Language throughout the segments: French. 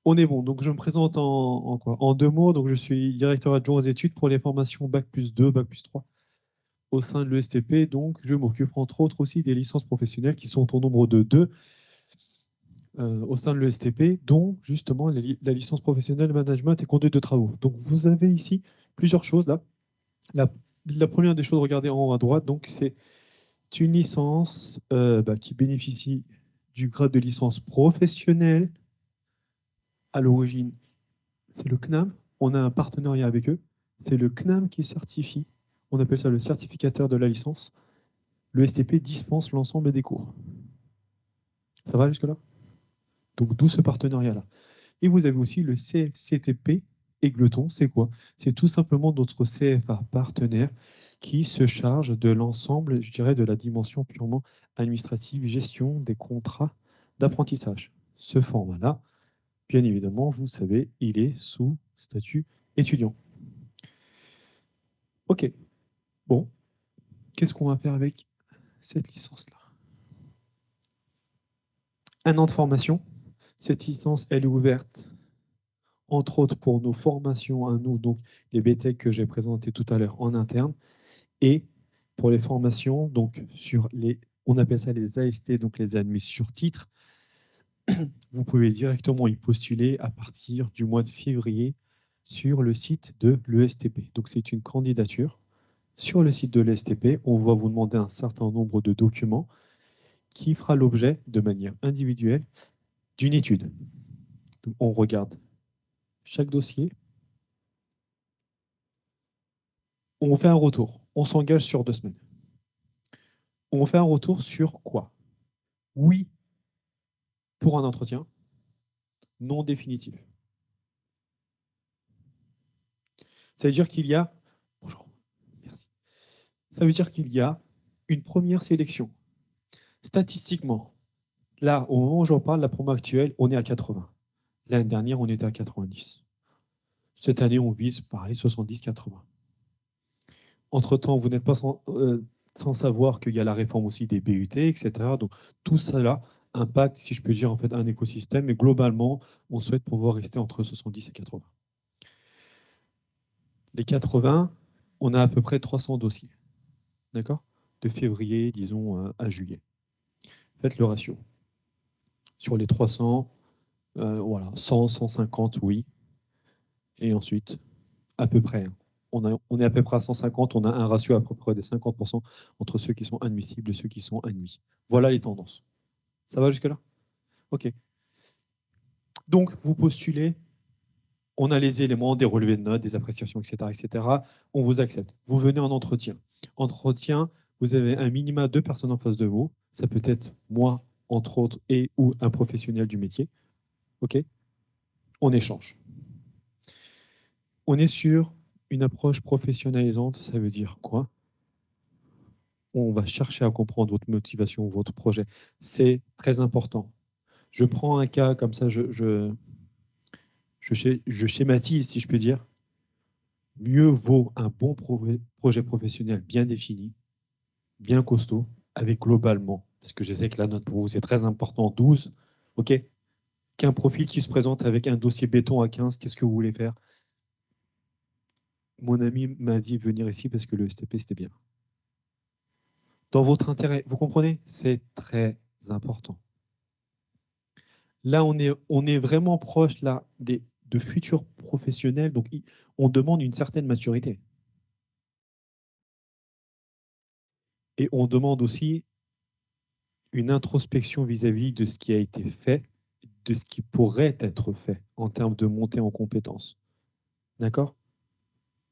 On est bon. Donc, je me présente en quoi? En 2 mots. Donc, je suis directeur adjoint aux études pour les formations Bac+2, Bac+3 au sein de l'ESTP. Donc, je m'occupe entre autres aussi des licences professionnelles qui sont au nombre de 2 au sein de l'ESTP, dont justement la licence professionnelle management et conduite de travaux. Donc, vous avez ici plusieurs choses là. La première des choses, regardez en haut à droite, donc c'est une licence qui bénéficie du grade de licence professionnelle. À l'origine, c'est le CNAM. On a un partenariat avec eux. C'est le CNAM qui certifie. On appelle ça le certificateur de la licence. Le STP dispense l'ensemble des cours. Ça va jusque-là? Donc, d'où ce partenariat-là. Et vous avez aussi le CFCTP Égleton. C'est quoi? C'est tout simplement notre CFA partenaire qui se charge de l'ensemble, je dirais, de la dimension purement administrative, gestion des contrats d'apprentissage. Ce format-là, bien évidemment, vous savez, il est sous statut étudiant. OK. Bon, qu'est-ce qu'on va faire avec cette licence-là? 1 an de formation. Cette licence, elle est ouverte, entre autres, pour nos formations à nous, donc les BTEC que j'ai présentés tout à l'heure en interne, et pour les formations, donc sur les, on appelle ça les AST, donc les admis sur titre. Vous pouvez directement y postuler à partir du mois de février sur le site de l'ESTP. Donc c'est une candidature. Sur le site de l'ESTP, on va vous demander un certain nombre de documents qui fera l'objet, de manière individuelle, d'une étude. Donc, on regarde chaque dossier. On fait un retour. On s'engage sur 2 semaines. On fait un retour sur quoi? Oui pour un entretien, non définitif. Ça veut dire qu'il y a... Bonjour, merci. Ça veut dire qu'il y a une première sélection. Statistiquement, là, au moment où j'en parle, la promo actuelle, on est à 80. L'année dernière, on était à 90. Cette année, on vise, pareil, 70-80. Entre-temps, vous n'êtes pas sans savoir qu'il y a la réforme aussi des BUT, etc. Donc, tout cela impacte, si je peux dire, en fait, un écosystème. Mais globalement, on souhaite pouvoir rester entre 70 et 80. Les 80, on a à peu près 300 dossiers. D'accord? De février, disons, à juillet. Faites le ratio. Sur les 300, voilà, 100, 150, oui. Et ensuite, à peu près, on est à peu près à 150, on a un ratio à peu près de 50% entre ceux qui sont admissibles et ceux qui sont admis. Voilà les tendances. Ça va jusque-là? OK. Donc, vous postulez, on a les éléments, des relevés de notes, des appréciations, etc., etc. On vous accepte. Vous venez en entretien. Entretien, vous avez un minima 2 personnes en face de vous. Ça peut être moi, entre autres, et ou un professionnel du métier. OK? On échange. On est sur une approche professionnalisante. Ça veut dire quoi? On va chercher à comprendre votre motivation, votre projet. C'est très important. Je prends un cas comme ça, je schématise, si je peux dire. Mieux vaut un bon projet professionnel bien défini, bien costaud, avec globalement, parce que je sais que la note pour vous c'est très important, 12, ok, qu'un profil qui se présente avec un dossier béton à 15, qu'est-ce que vous voulez faire? Mon ami m'a dit venir ici parce que le STP c'était bien. Dans votre intérêt, vous comprenez? C'est très important. Là, on est vraiment proche là, de futurs professionnels, donc on demande une certaine maturité. Et on demande aussi une introspection vis-à-vis de ce qui a été fait, de ce qui pourrait être fait en termes de montée en compétences. D'accord?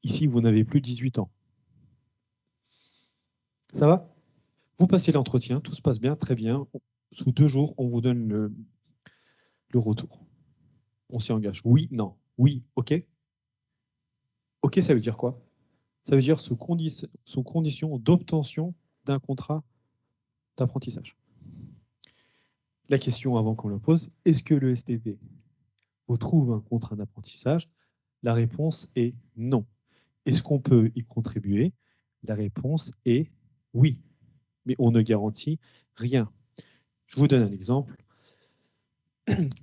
Ici, vous n'avez plus 18 ans. Ça va? Vous passez l'entretien, tout se passe bien, très bien. Sous 2 jours, on vous donne le retour. On s'y engage. Oui, non. Oui, OK. OK, ça veut dire quoi? Ça veut dire sous condition d'obtention d'un contrat d'apprentissage. La question avant qu'on la pose, est-ce que le STP vous trouve un contrat d'apprentissage? La réponse est non. Est-ce qu'on peut y contribuer? La réponse est oui, mais on ne garantit rien. Je vous donne un exemple.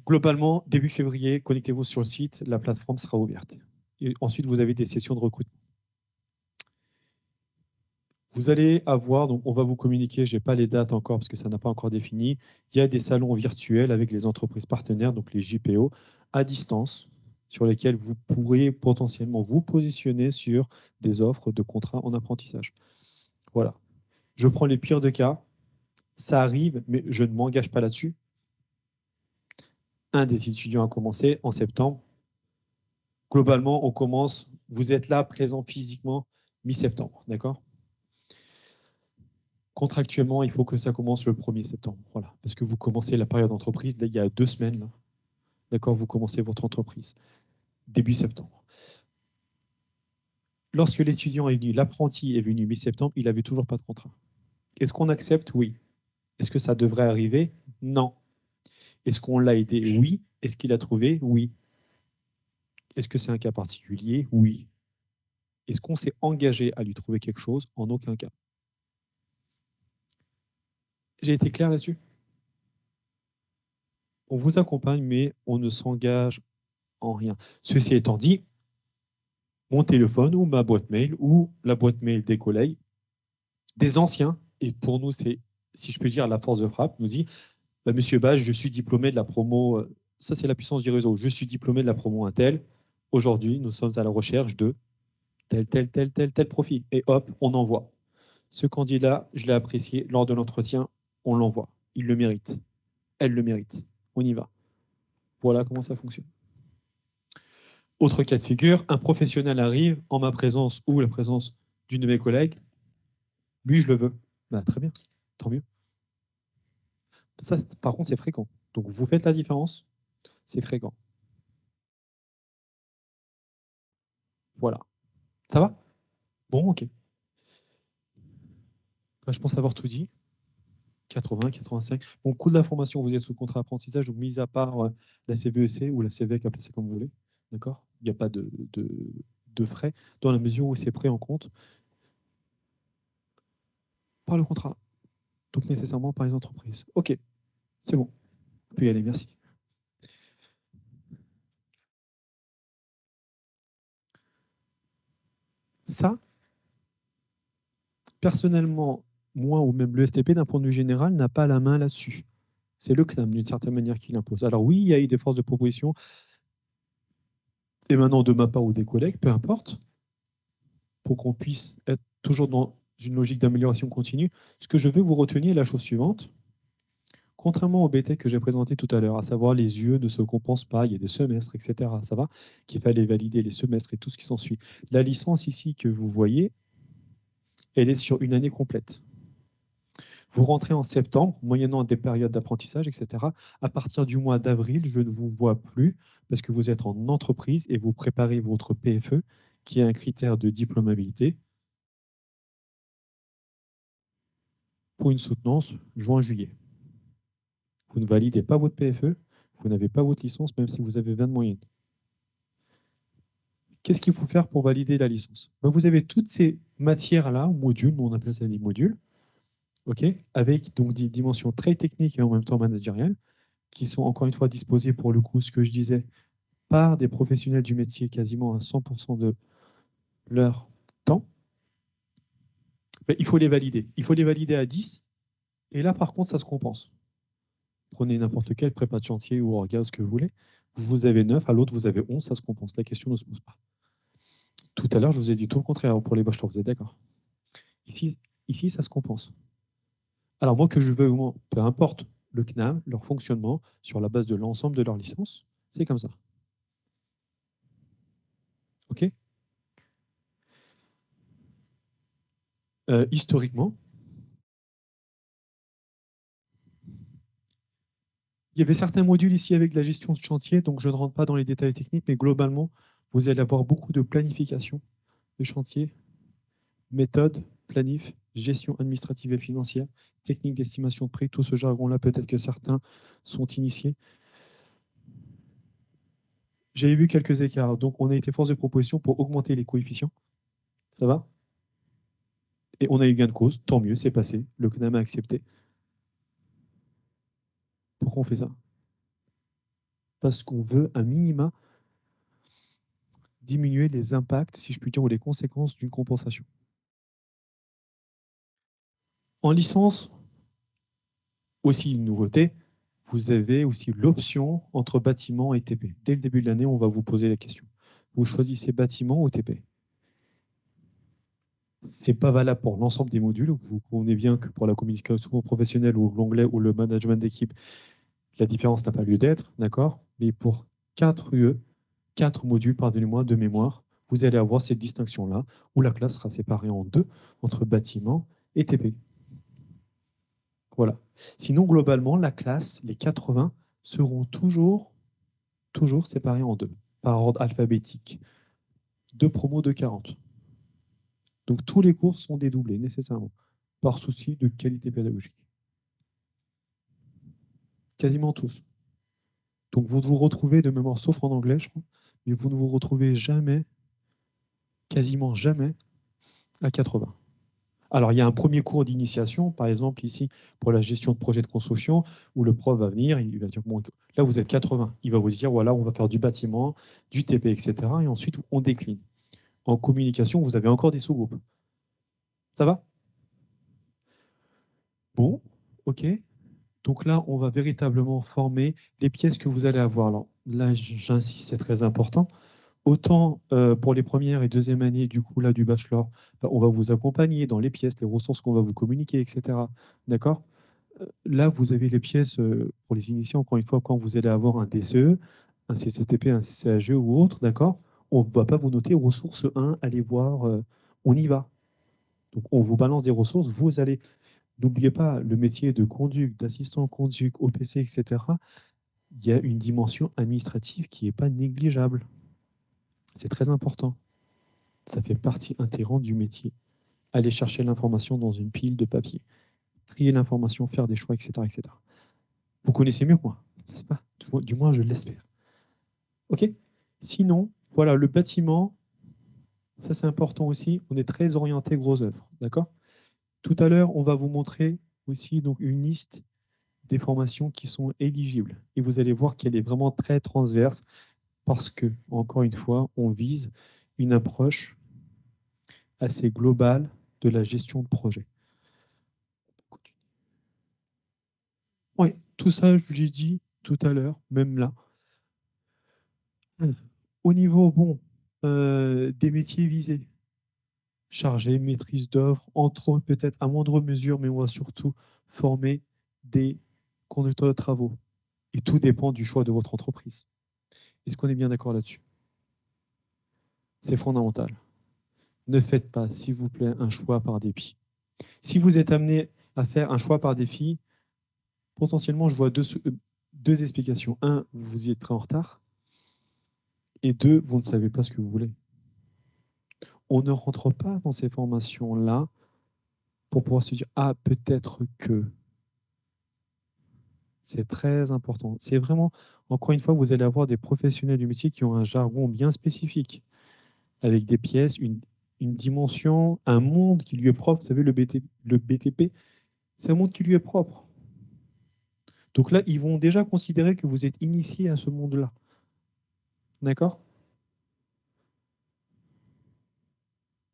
Globalement, début février, connectez-vous sur le site, la plateforme sera ouverte. Et ensuite, vous avez des sessions de recrutement. Vous allez avoir, donc on va vous communiquer, je n'ai pas les dates encore parce que ça n'a pas encore défini, il y a des salons virtuels avec les entreprises partenaires, donc les JPO, à distance, sur lesquels vous pourrez potentiellement vous positionner sur des offres de contrats en apprentissage. Voilà. Je prends les pires de cas, ça arrive, mais je ne m'engage pas là-dessus. Un des étudiants a commencé en septembre. Globalement, on commence, vous êtes là, présent physiquement, mi-septembre, d'accord ? Contractuellement, il faut que ça commence le 1er septembre. Voilà, parce que vous commencez la période d'entreprise, il y a 2 semaines. D'accord, vous commencez votre entreprise début septembre. Lorsque l'étudiant est venu, l'apprenti est venu mi-septembre, il n'avait toujours pas de contrat. Est-ce qu'on accepte? Oui. Est-ce que ça devrait arriver? Non. Est-ce qu'on l'a aidé? Oui. Est-ce qu'il a trouvé? Oui. Est-ce que c'est un cas particulier? Oui. Est-ce qu'on s'est engagé à lui trouver quelque chose? En aucun cas. J'ai été clair là-dessus? On vous accompagne, mais on ne s'engage en rien. Ceci étant dit, mon téléphone ou ma boîte mail ou la boîte mail des collègues, des anciens, et pour nous, c'est, si je peux dire, la force de frappe, nous dit, bah, Monsieur Bage, je suis diplômé de la promo, ça c'est la puissance du réseau, je suis diplômé de la promo Intel. Aujourd'hui, nous sommes à la recherche de tel profil. Et hop, on envoie. Ce candidat, je l'ai apprécié lors de l'entretien, on l'envoie. Il le mérite. Elle le mérite. On y va. Voilà comment ça fonctionne. Autre cas de figure, un professionnel arrive en ma présence ou la présence d'une de mes collègues. Lui, je le veux. Bah, très bien, tant mieux. Ça, par contre, c'est fréquent. Donc, vous faites la différence, c'est fréquent. Voilà. Ça va? Bon, ok. Bah, je pense avoir tout dit. 80, 85. Bon, coût de la formation, vous êtes sous contrat apprentissage, donc mis à part la CVEC ou la CVEC, appelez ça comme vous voulez. D'accord? Il n'y a pas de frais, dans la mesure où c'est pris en compte par le contrat. Donc, nécessairement par les entreprises. Ok, c'est bon. On peut y aller, merci. Ça, personnellement, moi ou même le STP, d'un point de vue général, n'a pas la main là-dessus. C'est le CNAM, d'une certaine manière, qui l'impose. Alors oui, il y a eu des forces de proposition, et maintenant de ma part ou des collègues, peu importe, pour qu'on puisse être toujours dans une logique d'amélioration continue. Ce que je veux que vous reteniez est la chose suivante. Contrairement au BTEC que j'ai présenté tout à l'heure, à savoir les yeux ne se compensent pas, il y a des semestres, etc. Ça va, qu'il fallait valider les semestres et tout ce qui s'ensuit. La licence ici que vous voyez, elle est sur une année complète. Vous rentrez en septembre, moyennant des périodes d'apprentissage, etc. À partir du mois d'avril, je ne vous vois plus parce que vous êtes en entreprise et vous préparez votre PFE, qui est un critère de diplômabilité, pour une soutenance juin-juillet. Vous ne validez pas votre PFE, vous n'avez pas votre licence, même si vous avez 20 de moyenne. Qu'est-ce qu'il faut faire pour valider la licence? Ben, vous avez toutes ces matières-là, modules, on appelle ça des modules, avec donc des dimensions très techniques et en même temps managériales, qui sont encore une fois disposées pour le coup, ce que je disais, par des professionnels du métier quasiment à 100% de leur temps. Ben, il faut les valider. Il faut les valider à 10, et là par contre ça se compense. Prenez n'importe quel prépa de chantier ou orga, ce que vous voulez. Vous avez 9, à l'autre vous avez 11, ça se compense. La question ne se pose pas. Tout à l'heure, je vous ai dit tout le contraire pour les bachelors, vous êtes d'accord? Ici, ça se compense. Alors moi, que je veux, peu importe le CNAM, leur fonctionnement, sur la base de l'ensemble de leur licence, c'est comme ça. OK? Historiquement, il y avait certains modules ici avec la gestion de chantier, donc je ne rentre pas dans les détails techniques, mais globalement, vous allez avoir beaucoup de planification de chantier, méthode, planif, gestion administrative et financière, technique d'estimation de prix, tout ce jargon-là, peut-être que certains sont initiés. J'avais vu quelques écarts, donc on a été force de proposition pour augmenter les coefficients. Ça va? Et on a eu gain de cause, tant mieux, c'est passé. Le CNAM a accepté. Pourquoi on fait ça? parce qu'on veut un minima diminuer les impacts, si je puis dire, ou les conséquences d'une compensation. En licence, aussi une nouveauté, vous avez aussi l'option entre bâtiment et TP. Dès le début de l'année, on va vous poser la question. Vous choisissez bâtiment ou TP. Ce n'est pas valable pour l'ensemble des modules. Vous comprenez bien que pour la communication professionnelle ou l'anglais ou le management d'équipe, la différence n'a pas lieu d'être, d'accord? Mais pour 4 UE, 4 modules, pardonnez-moi, de mémoire, vous allez avoir cette distinction-là, où la classe sera séparée en deux, entre bâtiment et TP. Voilà. Sinon, globalement, la classe, les 80, seront toujours séparés en deux, par ordre alphabétique. 2 promos de 40. Donc, tous les cours sont dédoublés, nécessairement, par souci de qualité pédagogique. Quasiment tous. Donc, vous vous retrouvez de mémoire, sauf en anglais, je crois, mais vous ne vous retrouvez jamais, quasiment jamais, à 80. Alors, il y a un premier cours d'initiation, par exemple, ici, pour la gestion de projet de construction, où le prof va venir, il va dire, bon, là, vous êtes 80. Il va vous dire, voilà, on va faire du bâtiment, du TP, etc. Et ensuite, on décline. En communication, vous avez encore des sous-groupes. Ça va? Bon, OK. Donc là, on va véritablement former les pièces que vous allez avoir. Alors, là, j'insiste, c'est très important. Autant pour les premières et deuxième années du coup là du bachelor, on va vous accompagner dans les pièces, les ressources qu'on va vous communiquer, etc. D'accord? Là, vous avez les pièces pour les initiés, encore une fois, quand vous allez avoir un DCE, un CCTP, un CCAGE ou autre, d'accord? On ne va pas vous noter ressources 1, allez voir, on y va. Donc, on vous balance des ressources, vous allez, n'oubliez pas, le métier de conduc, d'assistant conduc, OPC, etc., il y a une dimension administrative qui n'est pas négligeable. C'est très important. Ça fait partie intégrante du métier. Aller chercher l'information dans une pile de papier, trier l'information, faire des choix, etc., etc. Vous connaissez mieux que moi, n'est-ce pas? Du moins, je l'espère. OK? Sinon, voilà, le bâtiment, ça c'est important aussi. On est très orienté gros œuvres, d'accord? Tout à l'heure, on va vous montrer aussi donc, une liste des formations qui sont éligibles. Et vous allez voir qu'elle est vraiment très transverse parce que, encore une fois, on vise une approche assez globale de la gestion de projet. Oui, tout ça, j'ai dit tout à l'heure, même là. Au niveau des métiers visés, chargé, maîtrise d'œuvre, entre autres peut-être à moindre mesure, mais on va surtout former des conducteurs de travaux. Et tout dépend du choix de votre entreprise. Est-ce qu'on est bien d'accord là-dessus? C'est fondamental. Ne faites pas, s'il vous plaît, un choix par dépit. Si vous êtes amené à faire un choix par défi, potentiellement, je vois deux explications. Un, vous y êtes très en retard. Et deux, vous ne savez pas ce que vous voulez. On ne rentre pas dans ces formations-là pour pouvoir se dire « Ah, peut-être que… » C'est très important. C'est vraiment, encore une fois, vous allez avoir des professionnels du métier qui ont un jargon bien spécifique, avec des pièces, une dimension, un monde qui lui est propre. Vous savez, le BTP, c'est un monde qui lui est propre. Donc là, ils vont déjà considérer que vous êtes initié à ce monde-là. D'accord?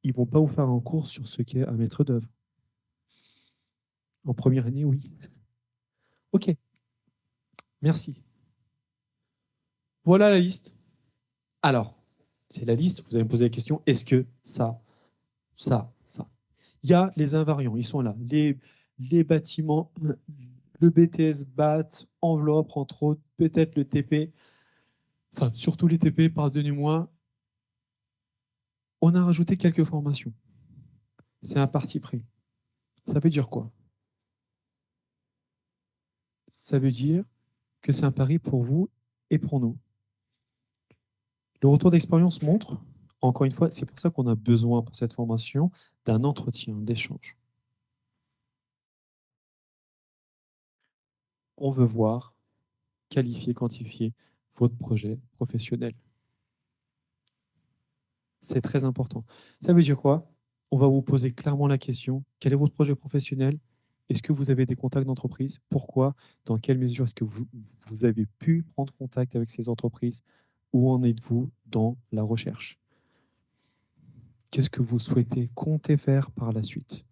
Ils ne vont pas vous faire un cours sur ce qu'est un maître d'œuvre. En première année, oui. OK. Merci. Voilà la liste. Alors, c'est la liste. Vous allez me poser la question, est-ce que ça? Il y a les invariants, ils sont là. Les bâtiments, le BTS BAT, enveloppe, entre autres, peut-être le TP. Enfin, surtout les TP, pardonnez-moi. On a rajouté quelques formations. C'est un parti pris. Ça veut dire quoi? Ça veut dire que c'est un pari pour vous et pour nous. Le retour d'expérience montre, encore une fois, c'est pour ça qu'on a besoin pour cette formation d'un entretien, d'échange. On veut voir, qualifier, quantifier votre projet professionnel. C'est très important. Ça veut dire quoi? On va vous poser clairement la question, quel est votre projet professionnel? Est-ce que vous avez des contacts d'entreprise? Pourquoi? Dans quelle mesure est-ce que vous avez pu prendre contact avec ces entreprises? Où en êtes-vous dans la recherche? Qu'est-ce que vous souhaitez, comptez faire par la suite?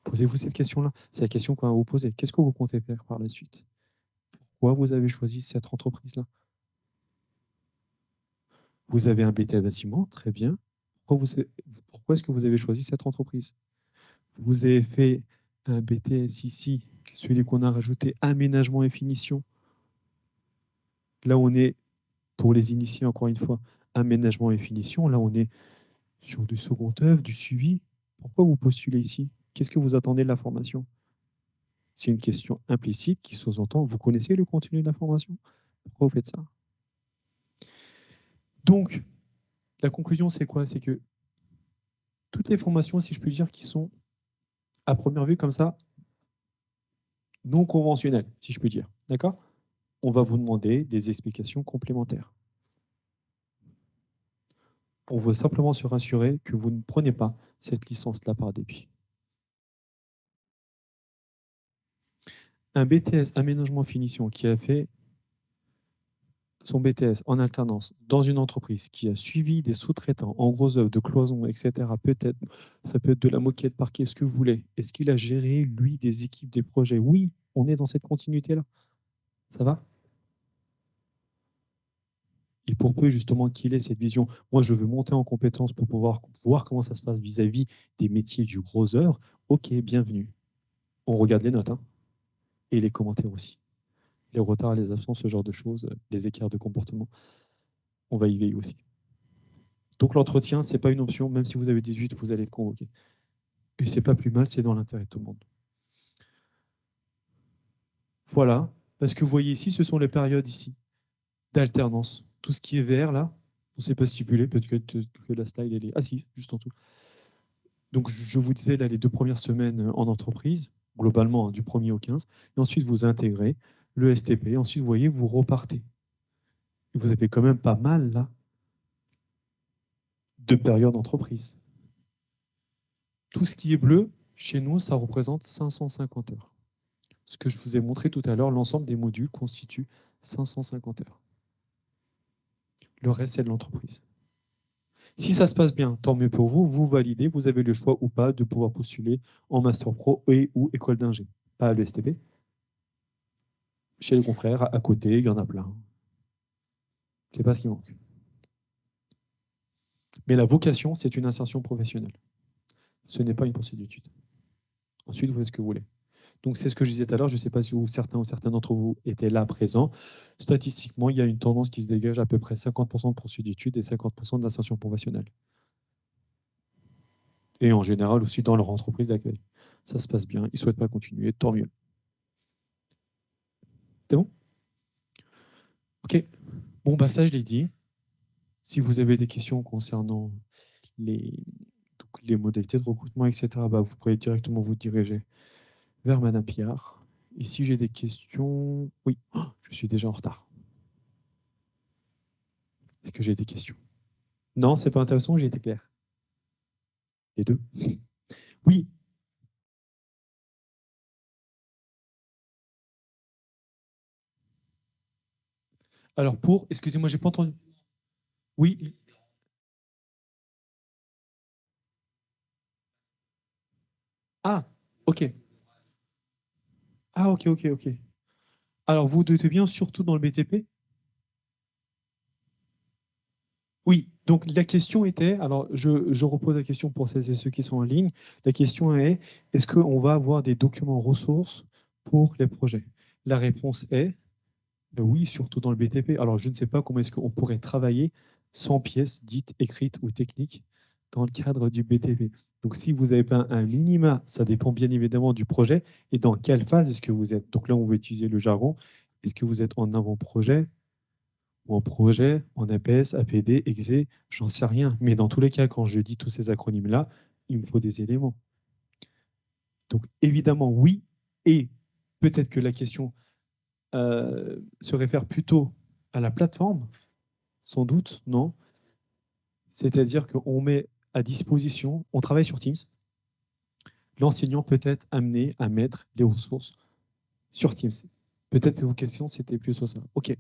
Posez-vous cette question-là. C'est la question qu'on va vous poser. Qu'est-ce que vous comptez faire par la suite? Pourquoi vous avez choisi cette entreprise-là? Vous avez un BTS bâtiment, très bien. Pourquoi est-ce que vous avez choisi cette entreprise? Vous avez fait un BTS ici, celui qu'on a rajouté, aménagement et finition. Là, on est, pour les initiés, encore une fois, aménagement et finition. Là, on est sur du second œuvre, du suivi. Pourquoi vous postulez ici? Qu'est-ce que vous attendez de la formation? C'est une question implicite qui sous-entend, vous connaissez le contenu de la formation? Pourquoi vous faites ça? Donc, la conclusion, c'est quoi? C'est que toutes les formations, si je puis dire, qui sont, à première vue, comme ça, non conventionnelles, si je puis dire. D'accord? On va vous demander des explications complémentaires. On veut simplement se rassurer que vous ne prenez pas cette licence-là par dépit. Un BTS aménagement finition qui a fait son BTS en alternance dans une entreprise qui a suivi des sous-traitants en gros œuvre, de cloison, etc. Peut-être, ça peut être de la moquette, parquet, ce que vous voulez. Est-ce qu'il a géré, lui, des équipes, des projets? Oui, on est dans cette continuité-là. Ça va? Et pour peu justement qu'il ait cette vision, moi je veux monter en compétence pour pouvoir voir comment ça se passe vis-à-vis des métiers du gros œuvre, ok, bienvenue. On regarde les notes, hein, et les commentaires aussi. Les retards, les absences, ce genre de choses, les écarts de comportement, on va y veiller aussi. Donc l'entretien, ce n'est pas une option, même si vous avez 18, vous allez être convoqué. Et c'est pas plus mal, c'est dans l'intérêt de tout le monde. Voilà, parce que vous voyez ici, ce sont les périodes ici d'alternance. Tout ce qui est vert là, on ne sait pas stipuler, peut-être que la slide elle est... Ah si, juste en dessous. Donc je vous disais là les 2 premières semaines en entreprise, globalement hein, du 1er au 15, et ensuite vous intégrez le STP, ensuite vous voyez, vous repartez. Et vous avez quand même pas mal là de périodes d'entreprise. Tout ce qui est bleu, chez nous, ça représente 550 heures. Ce que je vous ai montré tout à l'heure, l'ensemble des modules constitue 550 heures. Le reste, c'est de l'entreprise. Si ça se passe bien, tant mieux pour vous, vous validez, vous avez le choix ou pas de pouvoir postuler en Master Pro et ou école d'ingé. Pas à l'ESTP. Chez les confrères, à côté, il y en a plein. C'est pas ce qui manque. Mais la vocation, c'est une insertion professionnelle. Ce n'est pas une poursuite d'études. Ensuite, vous faites ce que vous voulez. Donc, c'est ce que je disais tout à l'heure. Je ne sais pas si certains ou certains d'entre vous étaient là présents. Statistiquement, il y a une tendance qui se dégage à peu près 50% de poursuite d'études et 50% d'insertion professionnelle. Et en général aussi dans leur entreprise d'accueil. Ça se passe bien. Ils ne souhaitent pas continuer. Tant mieux. C'est bon? OK. Bon, bah ça, je l'ai dit. Si vous avez des questions concernant les modalités de recrutement, etc., bah, vous pourrez directement vous diriger vers Madame Piard. Et si j'ai des questions... Oui, je suis déjà en retard. Est-ce que j'ai des questions? Non, c'est pas intéressant, j'ai été clair. Les deux. Oui. Alors pour... Excusez-moi, j'ai pas entendu. Oui. Ah, ok. Ah, ok, ok, ok. Alors vous doutez bien, surtout dans le BTP? Oui, donc la question était, alors je repose la question pour celles et ceux qui sont en ligne, la question est, est-ce qu'on va avoir des documents ressources pour les projets? La réponse est oui, surtout dans le BTP. Alors je ne sais pas comment est-ce qu'on pourrait travailler sans pièces dites écrites ou techniques dans le cadre du BTP. Donc si vous n'avez pas un minima, ça dépend bien évidemment du projet et dans quelle phase est-ce que vous êtes. Donc là, on va utiliser le jargon. Est-ce que vous êtes en avant-projet ou en projet, en APS, APD, EXE, j'en sais rien. Mais dans tous les cas, quand je dis tous ces acronymes-là, il me faut des éléments. Donc évidemment, oui. Et peut-être que la question se réfère plutôt à la plateforme, sans doute, non? C'est-à-dire qu'on met à disposition, on travaille sur Teams, l'enseignant peut être amené à mettre des ressources sur Teams. Peut-être que vos questions, c'était plutôt ça. OK.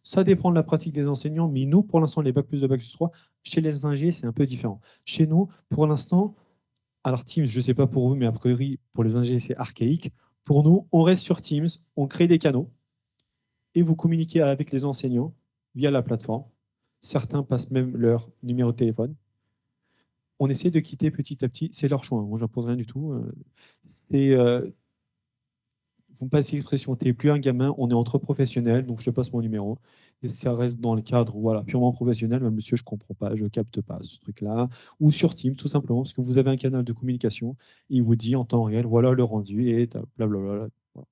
Ça dépend de la pratique des enseignants, mais nous, pour l'instant, les Bac+, Bac +3, chez les ingés, c'est un peu différent. Chez nous, pour l'instant, alors Teams, je ne sais pas pour vous, mais a priori, pour les ingés, c'est archaïque. Pour nous, on reste sur Teams, on crée des canaux et vous communiquez avec les enseignants via la plateforme. Certains passent même leur numéro de téléphone. On essaie de quitter petit à petit, c'est leur choix, moi je n'impose rien du tout. Vous me passez l'expression, tu n'es plus un gamin, on est entre professionnels, donc je te passe mon numéro. Et ça reste dans le cadre voilà, purement professionnel, mais monsieur, je ne comprends pas, je ne capte pas ce truc-là. Ou sur Teams, tout simplement, parce que vous avez un canal de communication, et il vous dit en temps réel, voilà le rendu, et blablabla. Voilà.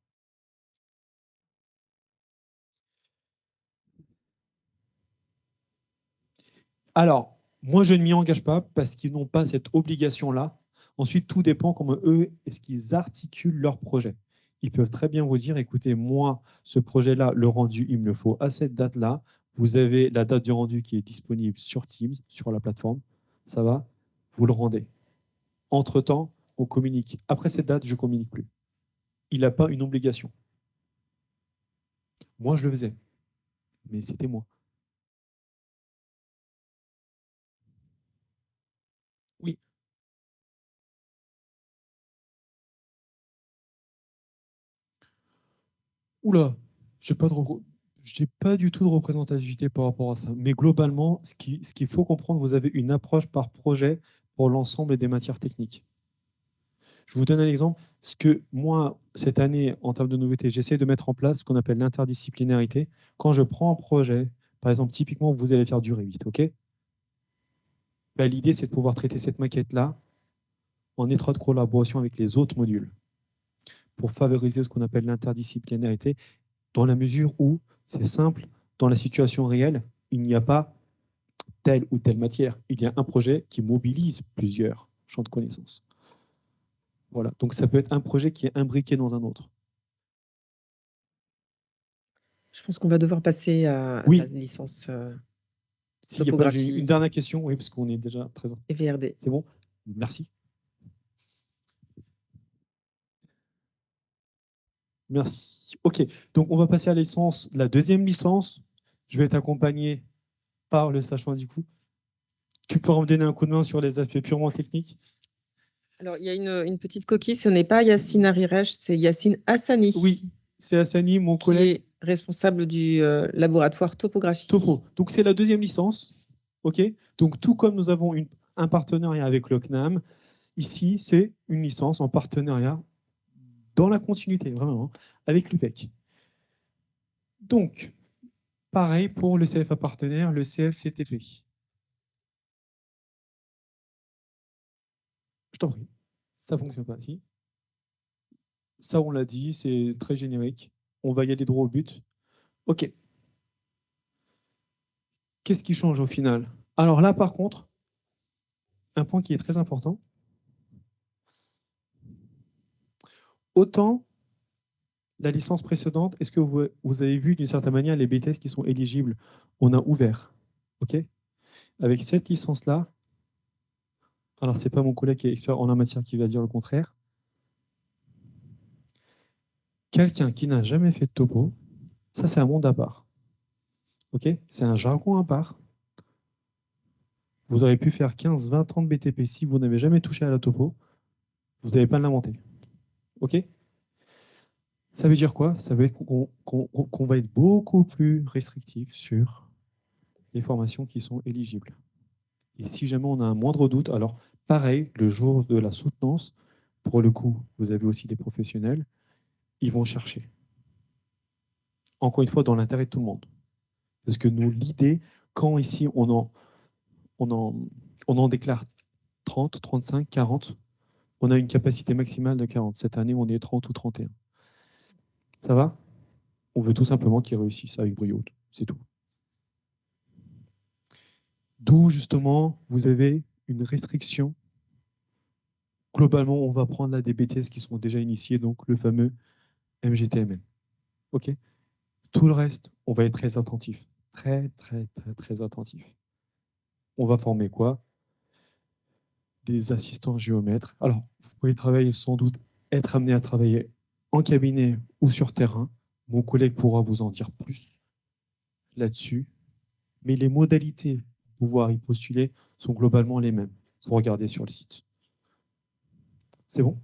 Alors, moi, je ne m'y engage pas parce qu'ils n'ont pas cette obligation-là. Ensuite, tout dépend comment eux, est-ce qu'ils articulent leur projet. Ils peuvent très bien vous dire, écoutez, moi, ce projet-là, le rendu, il me le faut à cette date-là. Vous avez la date du rendu qui est disponible sur Teams, sur la plateforme. Ça va, vous le rendez. Entre-temps, on communique. Après cette date, je ne communique plus. Il n'a pas une obligation. Moi, je le faisais, mais c'était moi. Oui. Oula, j'ai pas de j'ai pas du tout de représentativité par rapport à ça. Mais globalement, ce qu'il faut comprendre, vous avez une approche par projet pour l'ensemble des matières techniques. Je vous donne un exemple. Ce que moi, cette année, en termes de nouveautés, j'essaie de mettre en place ce qu'on appelle l'interdisciplinarité. Quand je prends un projet, par exemple, typiquement, vous allez faire du Revit, OK? Ben, l'idée, c'est de pouvoir traiter cette maquette-là en étroite collaboration avec les autres modules pour favoriser ce qu'on appelle l'interdisciplinarité dans la mesure où, c'est simple, dans la situation réelle, il n'y a pas telle ou telle matière. Il y a un projet qui mobilise plusieurs champs de connaissances. Voilà. Donc ça peut être un projet qui est imbriqué dans un autre. Je pense qu'on va devoir passer à oui. la licence S'il n'y a pas une dernière question, oui, parce qu'on est déjà très... Et VRD. C'est bon? Merci. Merci. OK. Donc, on va passer à la licence, la deuxième licence. Je vais être accompagné par le sachant du coup. Tu peux me donner un coup de main sur les aspects purement techniques? Alors, il y a une petite coquille. Ce n'est pas Yacine Arirech, c'est Yacine Hassani. Oui, c'est Hassani, mon collègue. Qui est responsable du laboratoire topographie. Topo. Donc, c'est la deuxième licence. OK. Donc, tout comme nous avons un partenariat avec le CNAM, ici, c'est une licence en partenariat dans la continuité, vraiment, avec l'UPEC. Donc, pareil pour le CFA partenaire, le CFCTP. Je t'en prie. Ça ne fonctionne pas ainsi. Ça, on l'a dit, c'est très générique. On va y aller droit au but. OK. Qu'est-ce qui change au final? Alors là, par contre, un point qui est très important. Autant la licence précédente, est-ce que vous avez vu d'une certaine manière les BTS qui sont éligibles? On a ouvert. OK? Avec cette licence-là, alors c'est pas mon collègue qui est expert en la matière qui va dire le contraire. Quelqu'un qui n'a jamais fait de topo, ça c'est un monde à part. OK? C'est un jargon à part. Vous aurez pu faire 15, 20 ans de BTP. Si vous n'avez jamais touché à la topo, vous n'allez pas l'inventer. OK? Ça veut dire quoi? Ça veut dire qu'on va être beaucoup plus restrictif sur les formations qui sont éligibles. Et si jamais on a un moindre doute, alors pareil, le jour de la soutenance, pour le coup, vous avez aussi des professionnels, ils vont chercher. Encore une fois, dans l'intérêt de tout le monde. Parce que nous, l'idée, quand ici on en déclare 30, 35, 40, on a une capacité maximale de 40. Cette année, on est 30 ou 31. Ça va? On veut tout simplement qu'ils réussissent avec brio. C'est tout. D'où, justement, vous avez une restriction. Globalement, on va prendre là des BTS qui sont déjà initiés, donc le fameux MGTMN. OK? Tout le reste, on va être très attentif. Très, très, très, très attentif. On va former quoi? des assistants géomètres. Alors, vous pouvez travailler sans doute, être amené à travailler en cabinet ou sur terrain. Mon collègue pourra vous en dire plus là-dessus. Mais les modalités pour pouvoir y postuler sont globalement les mêmes. Vous regardez sur le site. C'est bon?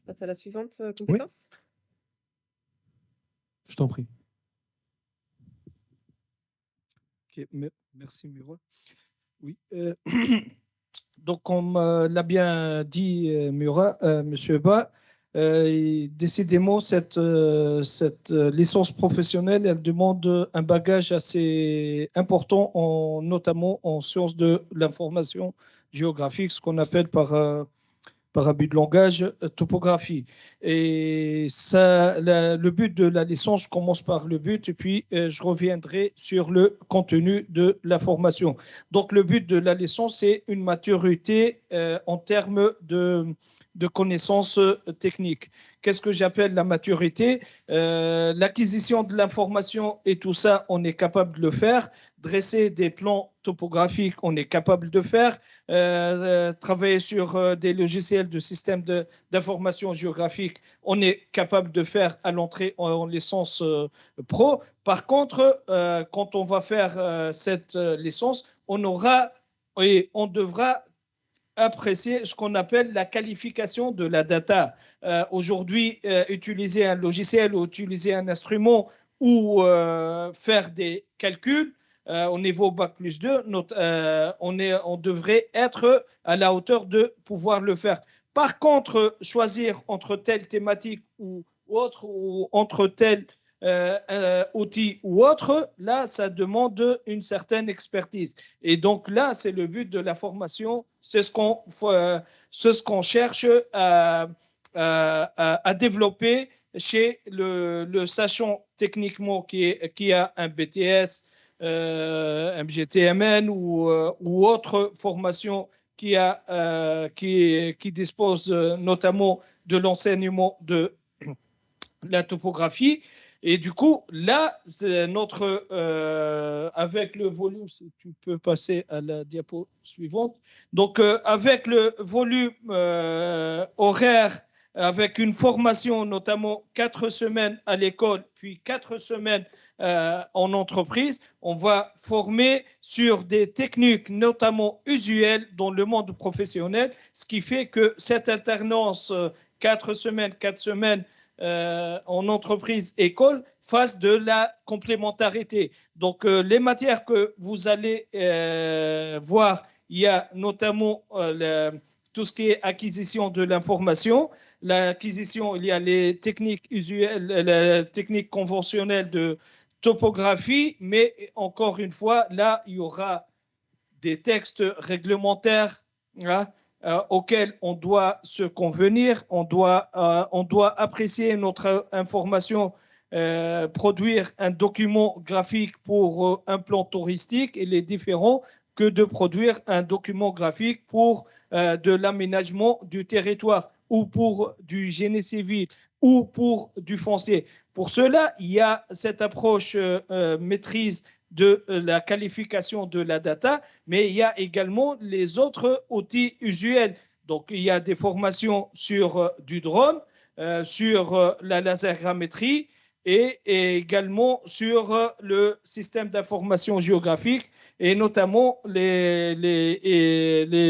Je passe à la suivante compétence. Oui. Je t'en prie. Okay, merci Mura. Oui. Donc, comme l'a bien dit Murat, Monsieur Ba, décidément, cette licence professionnelle, elle demande un bagage assez important, notamment en sciences de l'information géographique, ce qu'on appelle par abus de langage, topographie. Et ça, le but de la licence, je commence par le but et puis je reviendrai sur le contenu de la formation. Donc, le but de la licence, c'est une maturité en termes de connaissances techniques. Qu'est-ce que j'appelle la maturité? L'acquisition de l'information et tout ça, on est capable de le faire. Dresser des plans topographiques, on est capable de faire. Travailler sur des logiciels de système d'information géographique, on est capable de faire à l'entrée en licence pro. Par contre, quand on va faire cette licence, on devra apprécier ce qu'on appelle la qualification de la data. Aujourd'hui, utiliser un logiciel ou utiliser un instrument ou faire des calculs, au niveau Bac+2, on devrait être à la hauteur de pouvoir le faire. Par contre, choisir entre telle thématique ou autre, ou entre tel outil ou autre, là, ça demande une certaine expertise. Et donc là, c'est le but de la formation, c'est ce qu'on cherche à développer chez le sachant techniquement qui a un BTS, MGTMN ou autre formation qui dispose notamment de l'enseignement de la topographie. Et du coup, là, c'est avec le volume, si tu peux passer à la diapo suivante. Donc, avec le volume horaire, avec une formation, notamment 4 semaines à l'école, puis 4 semaines en entreprise, on va former sur des techniques notamment usuelles dans le monde professionnel, ce qui fait que cette alternance 4 semaines en entreprise école fasse de la complémentarité. Donc les matières que vous allez voir, il y a notamment tout ce qui est acquisition de l'information. L'acquisition, il y a les techniques usuelles, les techniques conventionnelles de topographie, mais encore une fois, là, il y aura des textes réglementaires auxquels on doit se convenir, on doit apprécier notre information, produire un document graphique pour un plan touristique. Il est différent que de produire un document graphique pour de l'aménagement du territoire ou pour du génie civil ou pour du foncier. Pour cela, il y a cette approche maîtrise de la qualification de la data, mais il y a également les autres outils usuels. Donc, il y a des formations sur du drone, sur la lasergrammétrie et également sur le système d'information géographique et notamment les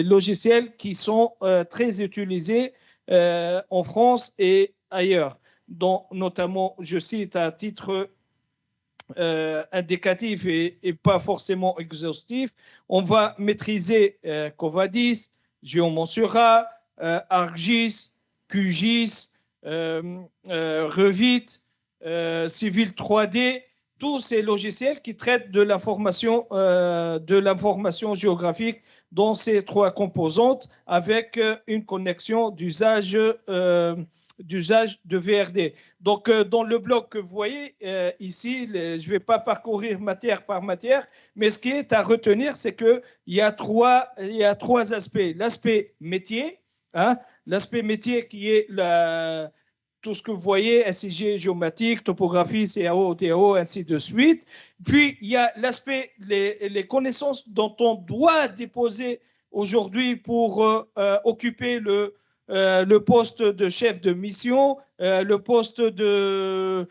logiciels qui sont très utilisés en France et ailleurs, dont notamment, je cite à titre indicatif et pas forcément exhaustif, on va maîtriser Covadis, Geomonsura, ArcGIS, QGIS, Revit, Civil 3D, tous ces logiciels qui traitent de l'information géographique dans ces 3 composantes avec une connexion d'usage de VRD. Donc, dans le bloc que vous voyez ici, je ne vais pas parcourir matière par matière, mais ce qui est à retenir, c'est qu'il y a 3 aspects. L'aspect métier, l'aspect métier qui est tout ce que vous voyez, SIG, géomatique, topographie, CAO, TAO, ainsi de suite. Puis, il y a l'aspect, les connaissances dont on doit disposer aujourd'hui pour occuper le poste de chef de mission, le poste de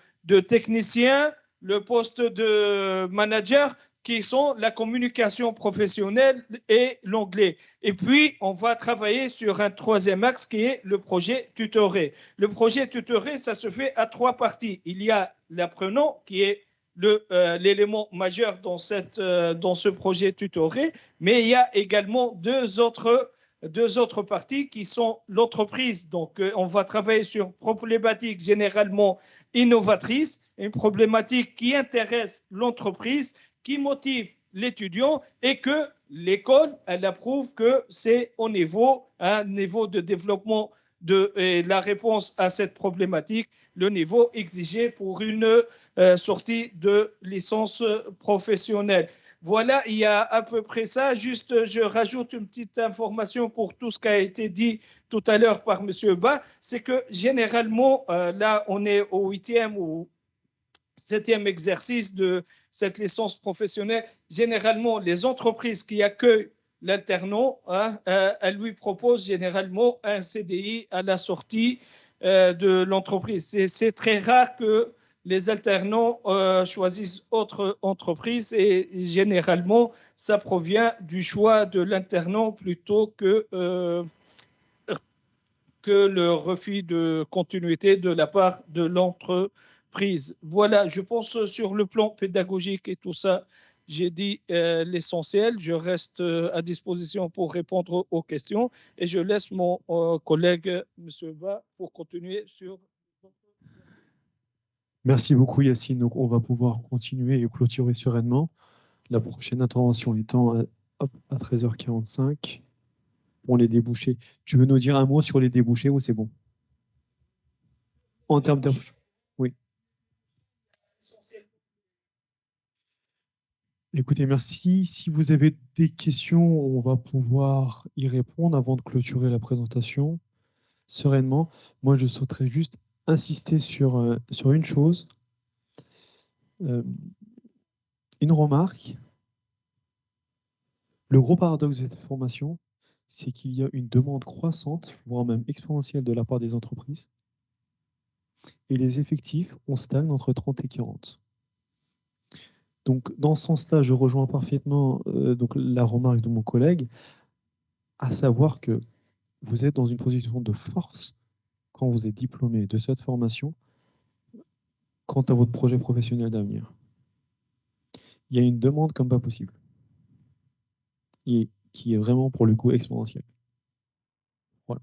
technicien, le poste de manager, qui sont la communication professionnelle et l'anglais. Et puis, on va travailler sur un troisième axe qui est le projet tutoré. Le projet tutoré, ça se fait à trois parties. Il y a l'apprenant qui est l'élément majeur dans ce projet tutoré, mais il y a également deux autres parties qui sont l'entreprise. Donc, on va travailler sur une problématique généralement innovatrice, une problématique qui intéresse l'entreprise, qui motive l'étudiant et que l'école, elle approuve que c'est un niveau de développement et la réponse à cette problématique, le niveau exigé pour une sortie de licence professionnelle. Voilà, il y a à peu près ça. Juste, je rajoute une petite information pour tout ce qui a été dit tout à l'heure par M. Ba, c'est que généralement, là, on est au 8e ou 7e exercice de cette licence professionnelle. Généralement, les entreprises qui accueillent l'alternant, elles lui proposent généralement un CDI à la sortie de l'entreprise. C'est très rare que les alternants choisissent autre entreprise et généralement, ça provient du choix de l'alternant plutôt que le refus de continuité de la part de l'entreprise. Voilà, je pense sur le plan pédagogique et tout ça, j'ai dit l'essentiel. Je reste à disposition pour répondre aux questions et je laisse mon collègue, M. Ba, pour continuer sur... Merci beaucoup, Yacine. Donc, on va pouvoir continuer et clôturer sereinement. La prochaine intervention étant à 13h45 pour les débouchés. Tu veux nous dire un mot sur les débouchés ou c'est bon? En termes de... Oui. Écoutez, merci. Si vous avez des questions, on va pouvoir y répondre avant de clôturer la présentation sereinement. Moi, je souhaiterais juste insister sur une chose. Une remarque. Le gros paradoxe de cette formation, c'est qu'il y a une demande croissante, voire même exponentielle de la part des entreprises. Et les effectifs, on stagne entre 30 et 40. Donc, dans ce sens-là, je rejoins parfaitement donc, la remarque de mon collègue, à savoir que vous êtes dans une position de force quand vous êtes diplômé de cette formation quant à votre projet professionnel d'avenir. Il y a une demande comme pas possible. Et qui est vraiment, pour le coup, exponentielle. Voilà.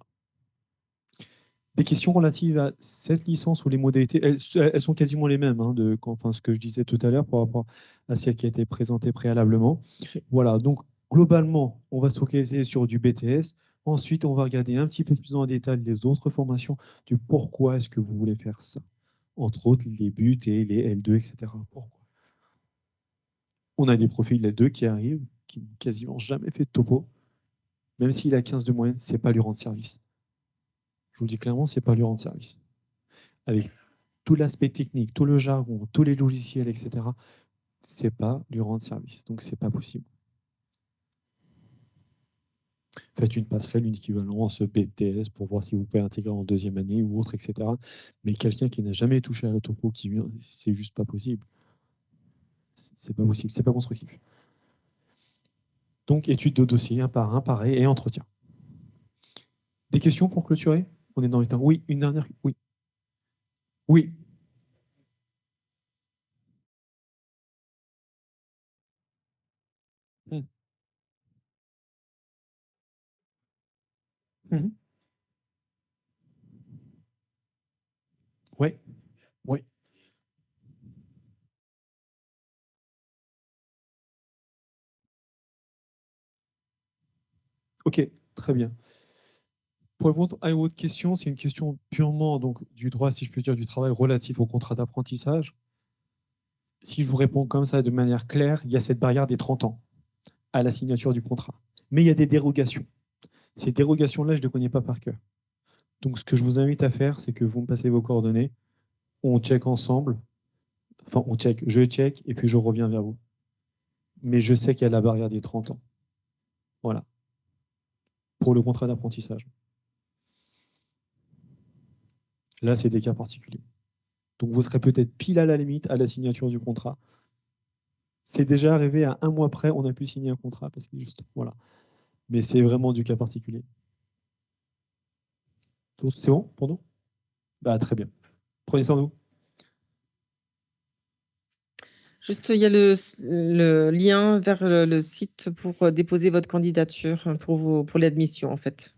Des questions relatives à cette licence ou les modalités, elles sont quasiment les mêmes, hein, ce que je disais tout à l'heure par rapport à celle qui a été présentée préalablement. Voilà, donc globalement, on va se focaliser sur du BTS. Ensuite, on va regarder un petit peu plus en détail les autres formations, du pourquoi est-ce que vous voulez faire ça. Entre autres, les buts et les L2, etc. Pourquoi? On a des profils L2 qui arrivent, qui n'ont quasiment jamais fait de topo. Même s'il a 15 de moyenne, ce n'est pas lui rendre service. Je vous le dis clairement, ce n'est pas lui rendre service. Avec tout l'aspect technique, tout le jargon, tous les logiciels, etc., ce n'est pas lui rendre service. Donc, ce n'est pas possible. Faites une passerelle, une équivalence BTS pour voir si vous pouvez intégrer en deuxième année ou autre, etc. Mais quelqu'un qui n'a jamais touché à la topo, qui vient, c'est juste pas possible. C'est pas possible, c'est pas constructif. Donc, étude de dossier, un par un, pareil, et entretien. Des questions pour clôturer? On est dans les temps. Oui, une dernière. Oui. Oui. Oui. Oui. Ok, très bien. Pour répondre à votre question, c'est une question purement donc, du droit, si je puis dire, du travail relatif au contrat d'apprentissage. Si je vous réponds comme ça de manière claire, il y a cette barrière des 30 ans à la signature du contrat. Mais il y a des dérogations. Ces dérogations-là, je ne les connais pas par cœur. Donc, ce que je vous invite à faire, c'est que vous me passez vos coordonnées, on check ensemble, enfin, je check, et puis je reviens vers vous. Mais je sais qu'il y a la barrière des 30 ans. Voilà. pour le contrat d'apprentissage. Là, c'est des cas particuliers. Donc, vous serez peut-être pile à la limite à la signature du contrat. C'est déjà arrivé à 1 mois près, on a pu signer un contrat parce que juste, voilà. Mais c'est vraiment du cas particulier. C'est bon pour nous? Bah, très bien. Prenez soin de vous. Juste, il y a le lien vers le site pour déposer votre candidature pour l'admission, en fait.